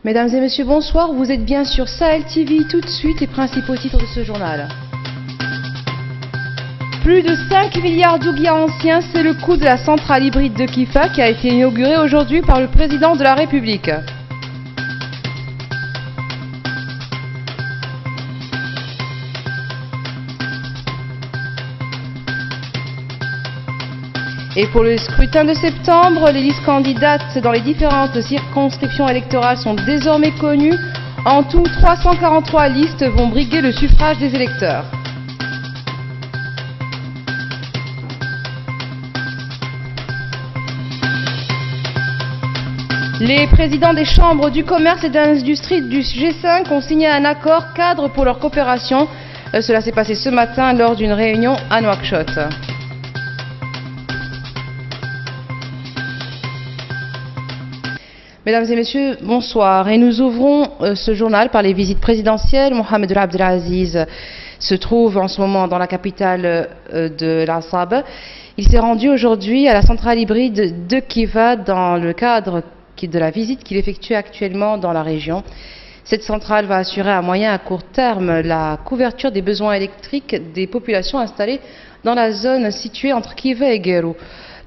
Mesdames et messieurs, bonsoir. Vous êtes bien sur Sahel TV. Tout de suite, les principaux titres de ce journal. Plus de 5 milliards d'ouguiya anciens, c'est le coût de la centrale hybride de Kifa qui a été inaugurée aujourd'hui par le président de la République. Et pour le scrutin de septembre, les listes candidates dans les différentes circonscriptions électorales sont désormais connues. En tout, 343 listes vont briguer le suffrage des électeurs. Les présidents des chambres du commerce et de l'industrie du G5 ont signé un accord cadre pour leur coopération. Cela s'est passé ce matin lors d'une réunion à Nouakchott. Mesdames et messieurs, bonsoir. Et nous ouvrons ce journal par les visites présidentielles. Mohamed Abdelaziz se trouve en ce moment dans la capitale de l'Asab. Il s'est rendu aujourd'hui à la centrale hybride de Kifa dans le cadre de la visite qu'il effectue actuellement dans la région. Cette centrale va assurer à moyen et à court terme la couverture des besoins électriques des populations installées dans la zone située entre Kifa et Guérou.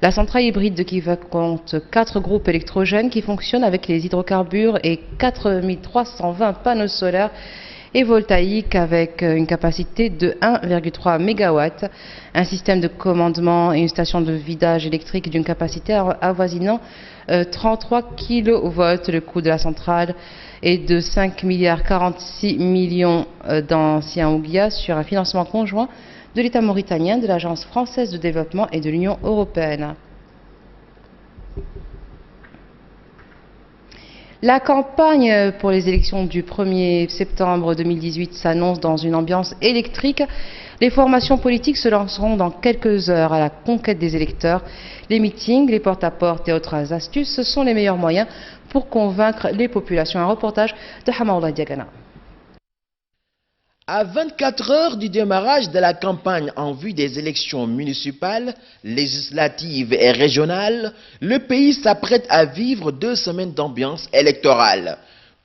La centrale hybride de Kifa compte 4 groupes électrogènes qui fonctionnent avec les hydrocarbures et 4320 panneaux solaires et voltaïques avec une capacité de 1,3 MW, un système de commandement et une station de vidage électrique d'une capacité avoisinant 33 kV. Le coût de la centrale est de 5,46 milliards d'anciens ouguiya sur un financement conjoint de l'État mauritanien, de l'Agence française de développement et de l'Union européenne. La campagne pour les élections du 1er septembre 2018 s'annonce dans une ambiance électrique. Les formations politiques se lanceront dans quelques heures à la conquête des électeurs. Les meetings, les porte-à-porte et autres astuces, ce sont les meilleurs moyens pour convaincre les populations. Un reportage de Hamaoula Diagana. À 24 heures du démarrage de la campagne en vue des élections municipales, législatives et régionales, le pays s'apprête à vivre 2 semaines d'ambiance électorale.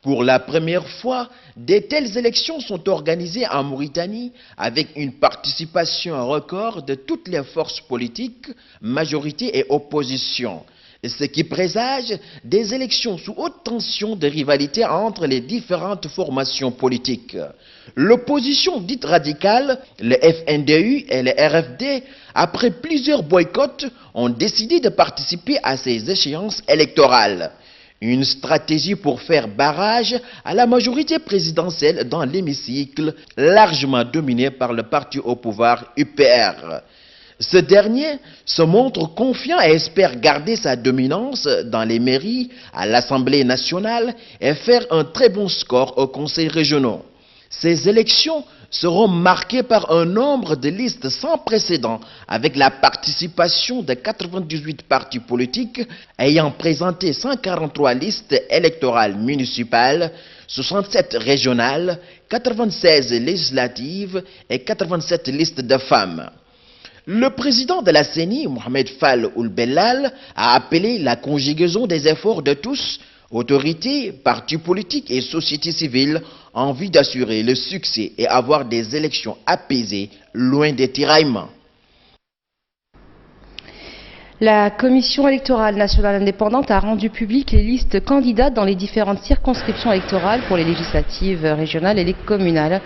Pour la première fois, de telles élections sont organisées en Mauritanie avec une participation record de toutes les forces politiques, majorité et opposition. Ce qui présage des élections sous haute tension de rivalité entre les différentes formations politiques. L'opposition dite radicale, le FNDU et le RFD, après plusieurs boycotts, ont décidé de participer à ces échéances électorales. Une stratégie pour faire barrage à la majorité présidentielle dans l'hémicycle, largement dominée par le parti au pouvoir UPR. Ce dernier se montre confiant et espère garder sa dominance dans les mairies, à l'Assemblée nationale et faire un très bon score aux conseils régionaux. Ces élections seront marquées par un nombre de listes sans précédent avec la participation de 98 partis politiques ayant présenté 143 listes électorales municipales, 67 régionales, 96 législatives et 87 listes de femmes. Le président de la CENI, Mohamed Fall Ould Bellal, a appelé la conjugaison des efforts de tous, autorités, partis politiques et société civile, en vue d'assurer le succès et avoir des élections apaisées, loin des tiraillements. La Commission électorale nationale indépendante a rendu publiques les listes candidates dans les différentes circonscriptions électorales pour les législatives régionales et les communales.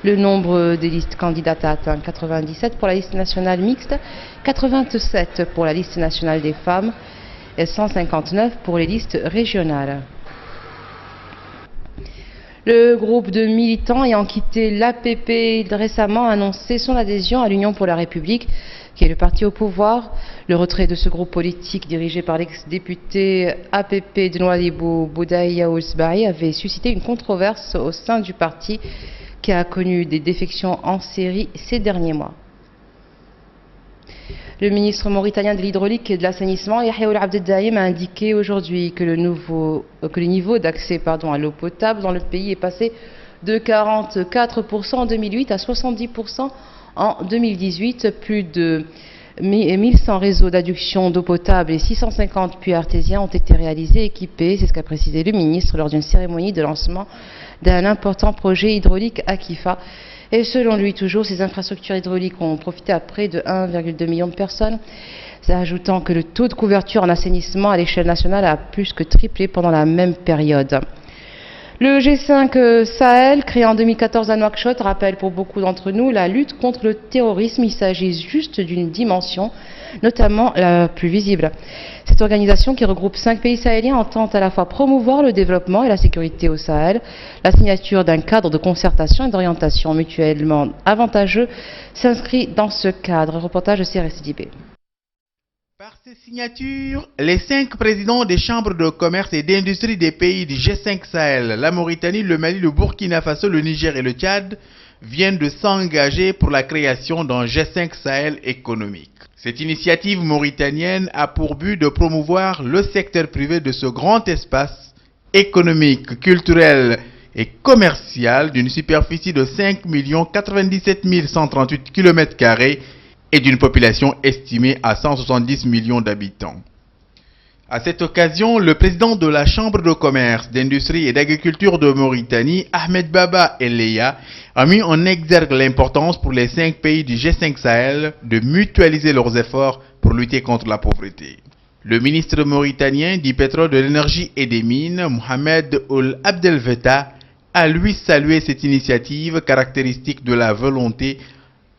Le nombre des listes candidates a atteint 97 pour la liste nationale mixte, 87 pour la liste nationale des femmes et 159 pour les listes régionales. Le groupe de militants ayant quitté l'APP récemment a annoncé son adhésion à l'Union pour la République, qui est le parti au pouvoir. Le retrait de ce groupe politique dirigé par l'ex-député APP de Nouadhibou Boudaïa Ousbaï avait suscité une controverse au sein du parti qui a connu des défections en série ces derniers mois. Le ministre mauritanien de l'hydraulique et de l'assainissement, Yahya Ould Abdeldaïm, a indiqué aujourd'hui que le niveau d'accès à l'eau potable dans le pays est passé de 44% en 2008 à 70% en 2018. Plus de 1100 réseaux d'adduction d'eau potable et 650 puits artésiens ont été réalisés et équipés, c'est ce qu'a précisé le ministre lors d'une cérémonie de lancement d'un important projet hydraulique à Kifa. Et selon lui, toujours, ces infrastructures hydrauliques ont profité à près de 1,2 million de personnes, ajoutant que le taux de couverture en assainissement à l'échelle nationale a plus que triplé pendant la même période. Le G5 Sahel, créé en 2014 à Nouakchott, rappelle pour beaucoup d'entre nous la lutte contre le terrorisme. Il s'agit juste d'une dimension, notamment la plus visible. Cette organisation, qui regroupe 5 pays sahéliens, entend à la fois promouvoir le développement et la sécurité au Sahel. La signature d'un cadre de concertation et d'orientation mutuellement avantageux s'inscrit dans ce cadre. Reportage de CRSDB. Par ces signatures, les 5 présidents des chambres de commerce et d'industrie des pays du G5 Sahel, la Mauritanie, le Mali, le Burkina Faso, le Niger et le Tchad, viennent de s'engager pour la création d'un G5 Sahel économique. Cette initiative mauritanienne a pour but de promouvoir le secteur privé de ce grand espace économique, culturel et commercial d'une superficie de 5 97 138 km² et d'une population estimée à 170 millions d'habitants. À cette occasion, le président de la Chambre de commerce, d'industrie et d'agriculture de Mauritanie, Ahmed Baba Eleya, a mis en exergue l'importance pour les 5 pays du G5 Sahel de mutualiser leurs efforts pour lutter contre la pauvreté. Le ministre mauritanien du pétrole, de l'énergie et des mines, Mohamed Ould Abdel Fattah, a lui salué cette initiative caractéristique de la volonté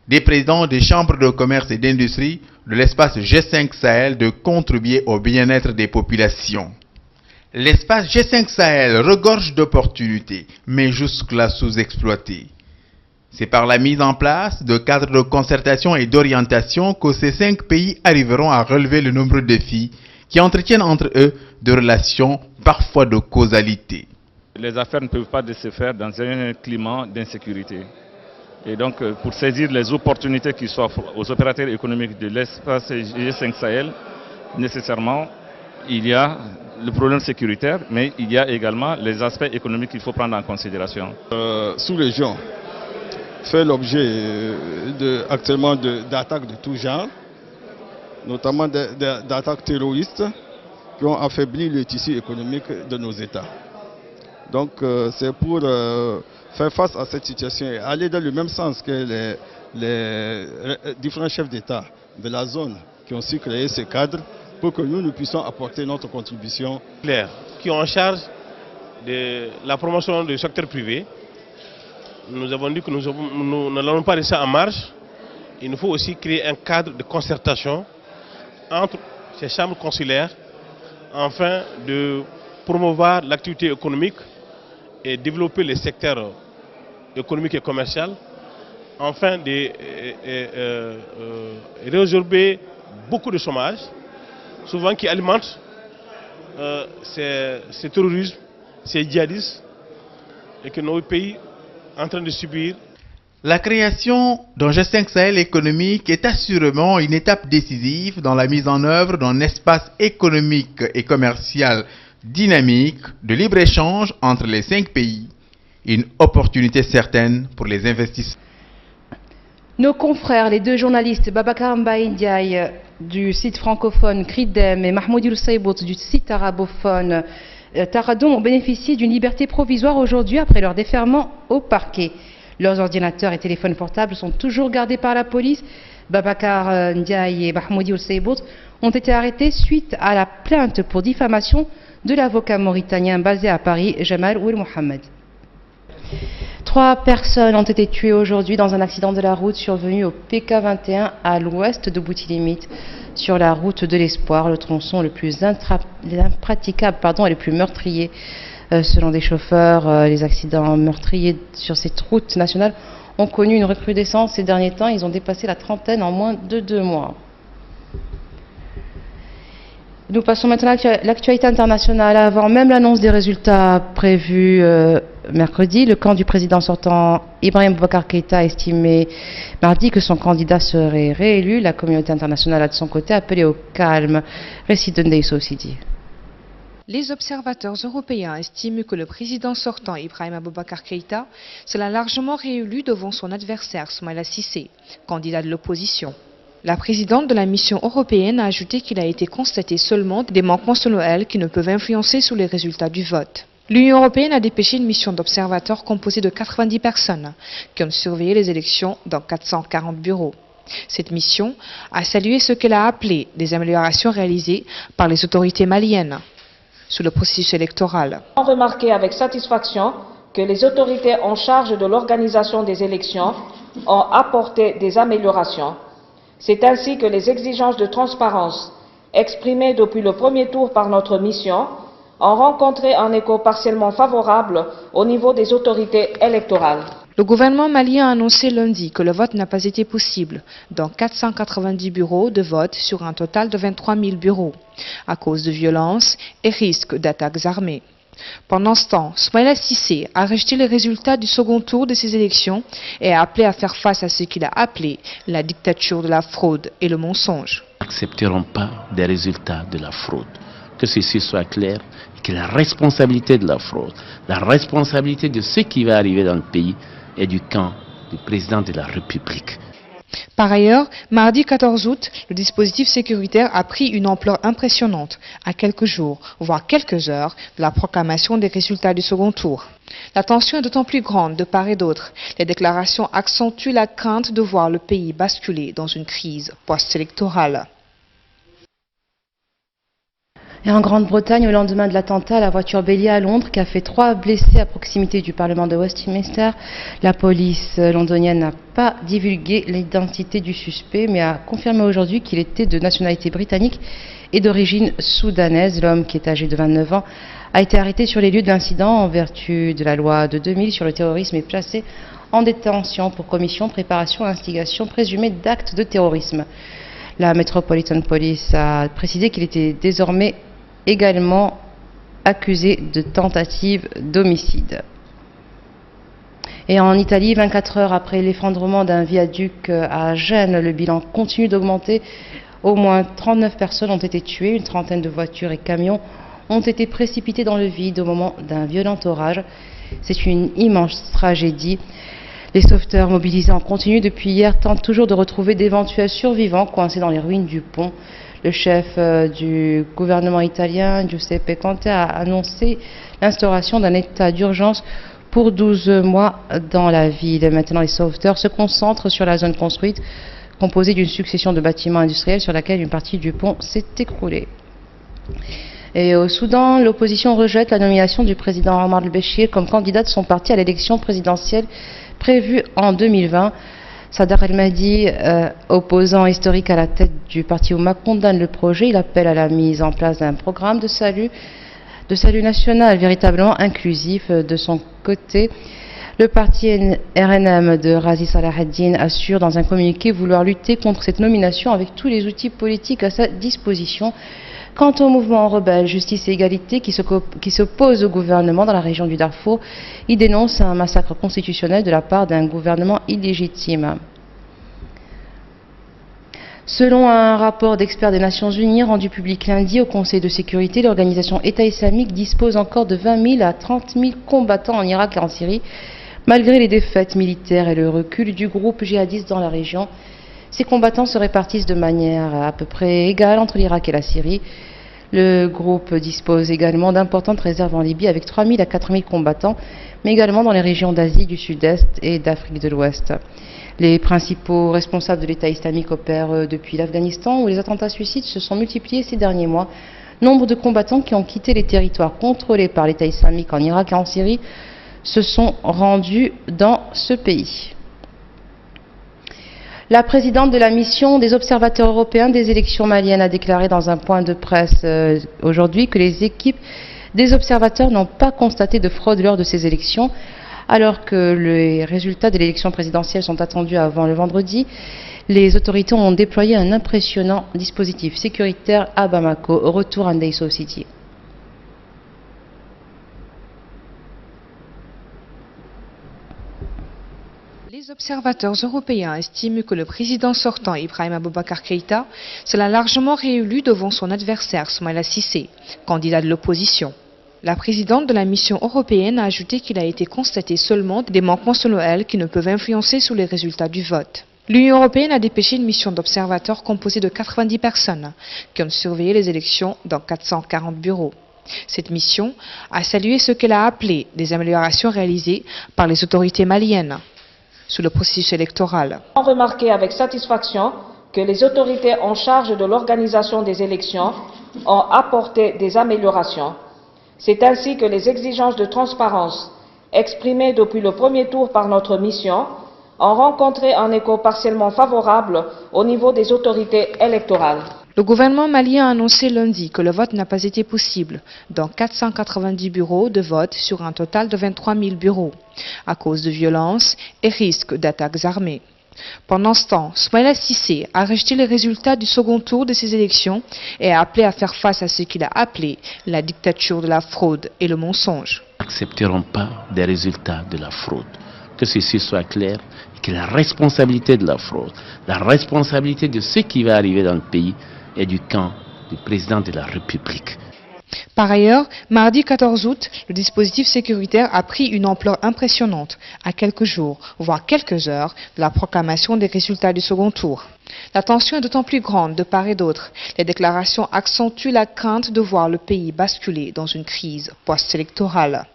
des présidents des chambres de commerce et d'industrie de l'espace G5 Sahel de contribuer au bien-être des populations. L'espace G5 Sahel regorge d'opportunités, mais jusque-là sous-exploitées. C'est par la mise en place de cadres de concertation et d'orientation que ces 5 pays arriveront à relever le nombreux défis qui entretiennent entre eux des relations parfois de causalité. Les affaires ne peuvent pas se faire dans un climat d'insécurité. Et donc, pour saisir les opportunités qui s'offrent aux opérateurs économiques de l'espace G5 Sahel, nécessairement, il y a le problème sécuritaire, mais il y a également les aspects économiques qu'il faut prendre en considération. Sous-région fait l'objet actuellement d'attaques de tout genre, notamment d'attaques terroristes qui ont affaibli le tissu économique de nos États. Donc, c'est pour faire face à cette situation et aller dans le même sens que les différents chefs d'État de la zone qui ont su créer ce cadre pour que nous puissions apporter notre contribution. Qui ont en charge de la promotion du secteur privé. Nous avons dit que nous n'allons pas rester en marge. Il nous faut aussi créer un cadre de concertation entre ces chambres consulaires afin de promouvoir l'activité économique et développer les secteurs économiques et commerciaux, afin de résorber beaucoup de chômage, souvent qui alimente ces terrorismes, ces djihadistes, et que nos pays sont en train de subir. La création d'un G5 Sahel économique est assurément une étape décisive dans la mise en œuvre d'un espace économique et commercial dynamique de libre-échange entre les 5 pays, une opportunité certaine pour les investisseurs. Nos confrères, les 2 journalistes Babacar Mbaye Ndiaye du site francophone Cridem et Mahmoud Ould Seibout du site arabophone Taradoum ont bénéficié d'une liberté provisoire aujourd'hui après leur déferment au parquet. Leurs ordinateurs et téléphones portables sont toujours gardés par la police. Babacar Ndiaye et Mahmoud Ould Seibout ont été arrêtés suite à la plainte pour diffamation de l'avocat mauritanien basé à Paris, Jamal Ould Mohamed. 3 personnes ont été tuées aujourd'hui dans un accident de la route survenu au PK21 à l'ouest de Boutilimite, sur la route de l'Espoir, le tronçon le plus impraticable et le plus meurtrier. Selon des chauffeurs, les accidents meurtriers sur cette route nationale ont connu une recrudescence ces derniers temps. Ils ont dépassé la trentaine en moins de 2 mois. Nous passons maintenant à l'actualité internationale. Avant même l'annonce des résultats prévus mercredi, le camp du président sortant Ibrahim Boubacar Keïta a estimé mardi que son candidat serait réélu. La communauté internationale a de son côté appelé au calme. Récit de Ndeiso Sidi. Les observateurs européens estiment que le président sortant Ibrahim Boubacar Keïta sera largement réélu devant son adversaire Soumaïla Cissé, candidat de l'opposition. La présidente de la mission européenne a ajouté qu'il a été constaté seulement des manquements selon elle qui ne peuvent influencer sur les résultats du vote. L'Union européenne a dépêché une mission d'observateurs composée de 90 personnes qui ont surveillé les élections dans 440 bureaux. Cette mission a salué ce qu'elle a appelé des améliorations réalisées par les autorités maliennes sur le processus électoral. On a remarqué avec satisfaction que les autorités en charge de l'organisation des élections ont apporté des améliorations. C'est ainsi que les exigences de transparence exprimées depuis le premier tour par notre mission ont rencontré un écho partiellement favorable au niveau des autorités électorales. Le gouvernement malien a annoncé lundi que le vote n'a pas été possible dans 490 bureaux de vote sur un total de 23 000 bureaux à cause de violences et risques d'attaques armées. Pendant ce temps, Soumaïla Cissé a rejeté les résultats du second tour de ces élections et a appelé à faire face à ce qu'il a appelé la dictature de la fraude et le mensonge. Nous n'accepterons pas des résultats de la fraude. Que ceci soit clair, que la responsabilité de la fraude, la responsabilité de ce qui va arriver dans le pays est du camp du président de la République. Par ailleurs, mardi 14 août, le dispositif sécuritaire a pris une ampleur impressionnante à quelques jours, voire quelques heures, de la proclamation des résultats du second tour. La tension est d'autant plus grande de part et d'autre. Les déclarations accentuent la crainte de voir le pays basculer dans une crise post-électorale. Et en Grande-Bretagne, au lendemain de l'attentat à la voiture bélier à Londres, qui a fait 3 blessés à proximité du Parlement de Westminster, la police londonienne n'a pas divulgué l'identité du suspect, mais a confirmé aujourd'hui qu'il était de nationalité britannique et d'origine soudanaise. L'homme, qui est âgé de 29 ans, a été arrêté sur les lieux de l'incident en vertu de la loi de 2000 sur le terrorisme et placé en détention pour commission, préparation et instigation présumée d'actes de terrorisme. La Metropolitan Police a précisé qu'il était désormais également accusé de tentative d'homicide. Et en Italie, 24 heures après l'effondrement d'un viaduc à Gênes, le bilan continue d'augmenter. Au moins 39 personnes ont été tuées, une trentaine de voitures et camions ont été précipités dans le vide au moment d'un violent orage. C'est une immense tragédie. Les sauveteurs mobilisés en continu depuis hier tentent toujours de retrouver d'éventuels survivants coincés dans les ruines du pont. Le chef du gouvernement italien, Giuseppe Conte, a annoncé l'instauration d'un état d'urgence pour 12 mois dans la ville. Maintenant, les sauveteurs se concentrent sur la zone construite, composée d'une succession de bâtiments industriels sur laquelle une partie du pont s'est écroulée. Et au Soudan, l'opposition rejette la nomination du président Omar al-Béchir comme candidat de son parti à l'élection présidentielle prévue en 2020. Sadr el-Mahdi, opposant historique à la tête du parti Oumma, condamne le projet. Il appelle à la mise en place d'un programme de salut national véritablement inclusif. De son côté, le parti RNM de Razi Salah ad-Din assure dans un communiqué vouloir lutter contre cette nomination avec tous les outils politiques à sa disposition. Quant au mouvement rebelle Justice et Égalité qui s'oppose au gouvernement dans la région du Darfour, il dénonce un massacre constitutionnel de la part d'un gouvernement illégitime. Selon un rapport d'experts des Nations Unies rendu public lundi au Conseil de sécurité, l'organisation État islamique dispose encore de 20 000 à 30 000 combattants en Irak et en Syrie, malgré les défaites militaires et le recul du groupe djihadiste dans la région. Ces combattants se répartissent de manière à peu près égale entre l'Irak et la Syrie. Le groupe dispose également d'importantes réserves en Libye avec 3 000 à 4 000 combattants, mais également dans les régions d'Asie du Sud-Est et d'Afrique de l'Ouest. Les principaux responsables de l'État islamique opèrent depuis l'Afghanistan, où les attentats suicides se sont multipliés ces derniers mois. Nombre de combattants qui ont quitté les territoires contrôlés par l'État islamique en Irak et en Syrie se sont rendus dans ce pays. La présidente de la mission des observateurs européens des élections maliennes a déclaré dans un point de presse aujourd'hui que les équipes des observateurs n'ont pas constaté de fraude lors de ces élections, alors que les résultats de l'élection présidentielle sont attendus avant le vendredi. Les autorités ont déployé un impressionnant dispositif sécuritaire à Bamako, retour à Ndeiso City. Les observateurs européens estiment que le président sortant Ibrahima Boubacar Keïta sera largement réélu devant son adversaire Soumaïla Cissé, candidat de l'opposition. La présidente de la mission européenne a ajouté qu'il a été constaté seulement des manquements selon elle qui ne peuvent influencer sur les résultats du vote. L'Union européenne a dépêché une mission d'observateurs composée de 90 personnes qui ont surveillé les élections dans 440 bureaux. Cette mission a salué ce qu'elle a appelé des améliorations réalisées par les autorités maliennes sous le processus électoral. On a remarqué avec satisfaction que les autorités en charge de l'organisation des élections ont apporté des améliorations. C'est ainsi que les exigences de transparence exprimées depuis le premier tour par notre mission ont rencontré un écho partiellement favorable au niveau des autorités électorales. Le gouvernement malien a annoncé lundi que le vote n'a pas été possible dans 490 bureaux de vote sur un total de 23 000 bureaux, à cause de violences et risques d'attaques armées. Pendant ce temps, Soumaïla Cissé a rejeté les résultats du second tour de ces élections et a appelé à faire face à ce qu'il a appelé la dictature de la fraude et le mensonge. Nous n'accepterons pas des résultats de la fraude. Que ceci soit clair, et que la responsabilité de la fraude, la responsabilité de ce qui va arriver dans le pays est du camp du président de la République. Par ailleurs, mardi 14 août, le dispositif sécuritaire a pris une ampleur impressionnante à quelques jours, voire quelques heures, de la proclamation des résultats du second tour. La tension est d'autant plus grande de part et d'autre. Les déclarations accentuent la crainte de voir le pays basculer dans une crise post-électorale.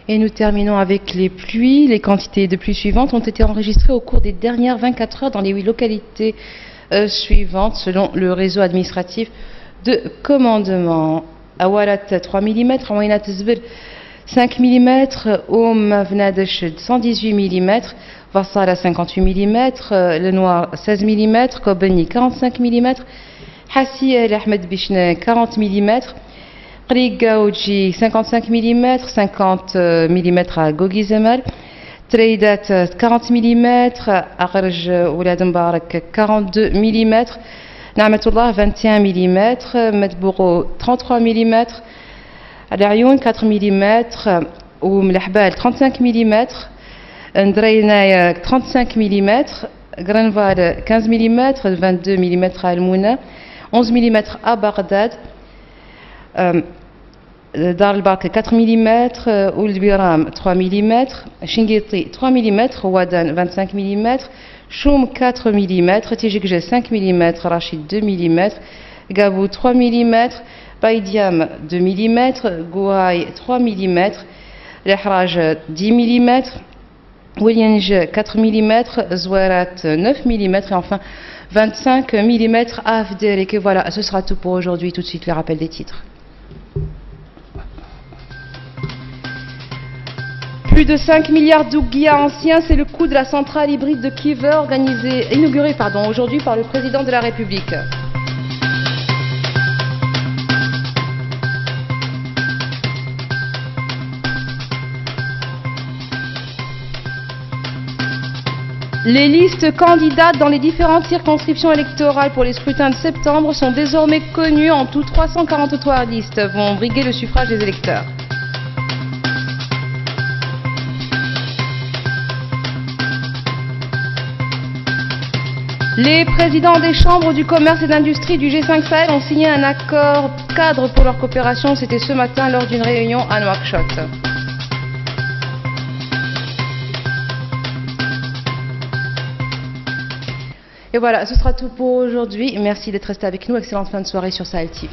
Et nous terminons avec les pluies. Les quantités de pluie suivantes ont été enregistrées au cours des dernières 24 heures dans les 8 localités suivantes selon le réseau administratif de commandement. Awarat 3 mm, Awainat Zbir 5 mm, Oum Vnadeshd 118 mm, Vassara 58 mm, Le Noir 16 mm, Kobani 45 mm, Hassi El Ahmed Bishne 40 mm, Qrigaouji 55 mm, 50 mm à Gogizemal, Treidat 40 mm, Arj Oulad Mbarak 42 mm, Na'matullah 21 mm, Medbouro 33 mm, Al-Ayoun 4 mm, Oum Lahbal 35 mm, Ndreynaya 35 mm, Granval 15 mm, 22 mm à Al-Mouna, 11 mm à Bagdad, Dar al-Bark 4 mm, Ould Biram 3 mm, Shingiti 3 mm, Wadan 25 mm, Choum 4 mm, Tijikje 5 mm, Rachid 2 mm, Gabou 3 mm, Baidiam 2 mm, Gouaï 3 mm, Lehraj 10 mm, Willianj 4 mm, Zouarat 9 mm et enfin 25 mm à Afder. Et que voilà, ce sera tout pour aujourd'hui. Tout de suite, le rappel des titres. Plus de 5 milliards d'ouguias anciens, c'est le coût de la centrale hybride de Kiver inaugurée aujourd'hui par le président de la République. Les listes candidates dans les différentes circonscriptions électorales pour les scrutins de septembre sont désormais connues. En tout, 343 listes vont briguer le suffrage des électeurs. Les présidents des chambres du commerce et d'industrie du G5 Sahel ont signé un accord cadre pour leur coopération. C'était ce matin lors d'une réunion à Nouakchott. Et voilà, ce sera tout pour aujourd'hui. Merci d'être resté avec nous. Excellente fin de soirée sur Sahel TV.